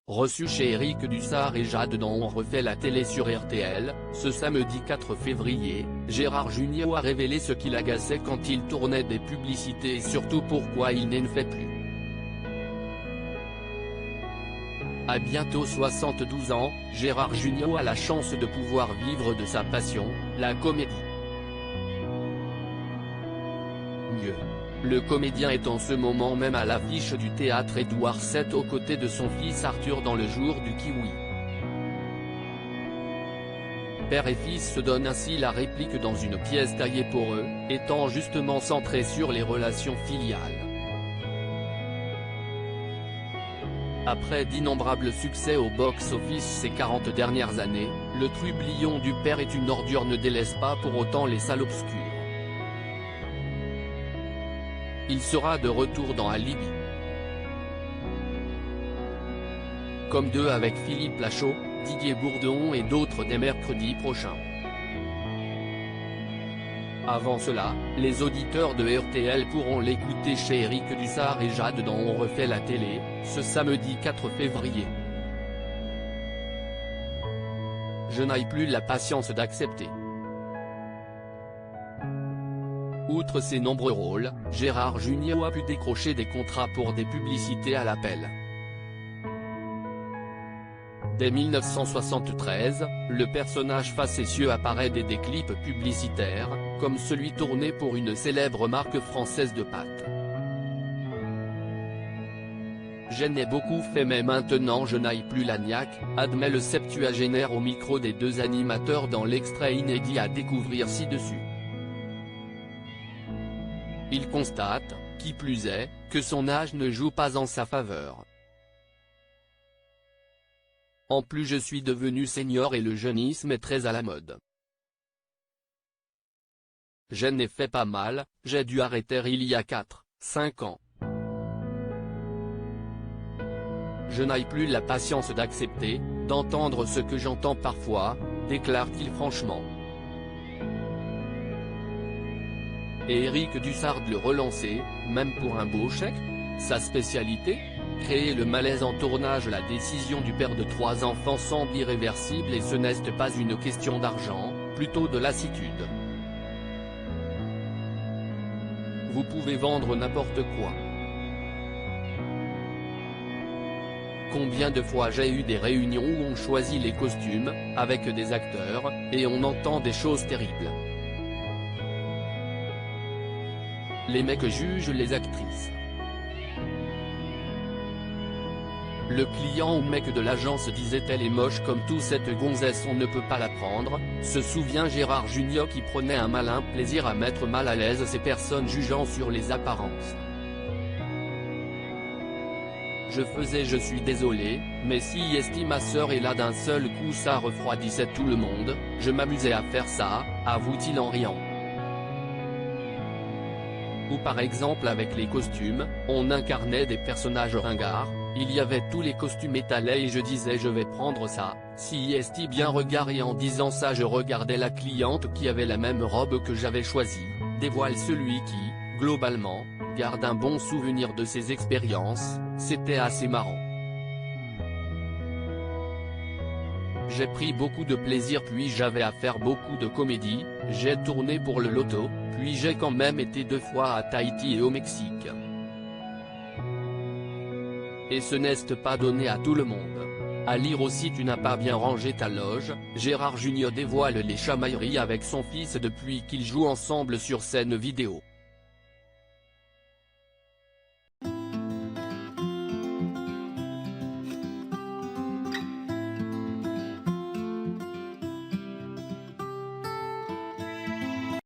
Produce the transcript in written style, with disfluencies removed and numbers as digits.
reçu chez Éric Dussart et Jade dans On refait la télé sur RTL, ce samedi 4 février, Gérard Jugnot a révélé ce qui l'agaçait quand il tournait des publicités et surtout pourquoi il ne fait plus. À bientôt 72 ans, Gérard Jugnot a la chance de pouvoir vivre de sa passion, la comédie. Mieux. Le comédien est en ce moment même à l'affiche du théâtre Édouard VII aux côtés de son fils Arthur dans Le Jour du Kiwi. Père et fils se donnent ainsi la réplique dans une pièce taillée pour eux, étant justement centrée sur les relations filiales. Après d'innombrables succès au box-office ces 40 dernières années, le trublion du père est une ordure ne délaisse pas pour autant les salles obscures. Il sera de retour dans Alibi. Comme deux avec Philippe Lachaud, Didier Bourdon et d'autres dès mercredi prochain. Avant cela, les auditeurs de RTL pourront l'écouter chez Éric Dussart et Jade dans On refait la télé, ce samedi 4 février. Je n'ai plus la patience d'accepter. Outre ses nombreux rôles, Gérard Jugnot a pu décrocher des contrats pour des publicités à l'appel. Dès 1973, le personnage facétieux apparaît dans des clips publicitaires, comme celui tourné pour une célèbre marque française de pâtes. J'en ai beaucoup fait mais maintenant je n'ai plus la niaque, admet le septuagénaire au micro des deux animateurs dans l'extrait inédit à découvrir ci-dessus. Il constate, qui plus est, que son âge ne joue pas en sa faveur. En plus je suis devenu senior et le jeunisme est très à la mode. J'en ai fait pas mal, j'ai dû arrêter il y a 4-5 ans. Je n'ai plus la patience d'accepter, d'entendre ce que j'entends parfois, déclare-t-il franchement. Et Éric Dussart de le relancer, même pour un beau chèque? Sa spécialité? Créer le malaise en tournage. La décision du père de 3 enfants semble irréversible et ce n'est pas une question d'argent, plutôt de lassitude. Vous pouvez vendre n'importe quoi. Combien de fois j'ai eu des réunions où on choisit les costumes, avec des acteurs, et on entend des choses terribles. Les mecs jugent les actrices. Le client ou mec de l'agence disait elle est moche comme tout, cette gonzesse on ne peut pas la prendre, se souvient Gérard Jugnot qui prenait un malin plaisir à mettre mal à l'aise ces personnes jugeant sur les apparences. Je suis désolé, mais si ma sœur est là d'un seul coup ça refroidissait tout le monde, je m'amusais à faire ça, avoue-t-il en riant. Ou par exemple avec les costumes, on incarnait des personnages ringards, il y avait tous les costumes étalés et je disais je vais prendre ça, si bien regard et en disant ça je regardais la cliente qui avait la même robe que j'avais choisie, dévoile celui qui, globalement, garde un bon souvenir de ses expériences, c'était assez marrant. J'ai pris beaucoup de plaisir puis j'avais à faire beaucoup de comédie, j'ai tourné pour le loto, puis j'ai quand même été 2 fois à Tahiti et au Mexique. Et ce n'est pas donné à tout le monde. À lire aussi tu n'as pas bien rangé ta loge, Gérard Jugnot dévoile les chamailleries avec son fils depuis qu'ils jouent ensemble sur scène vidéo.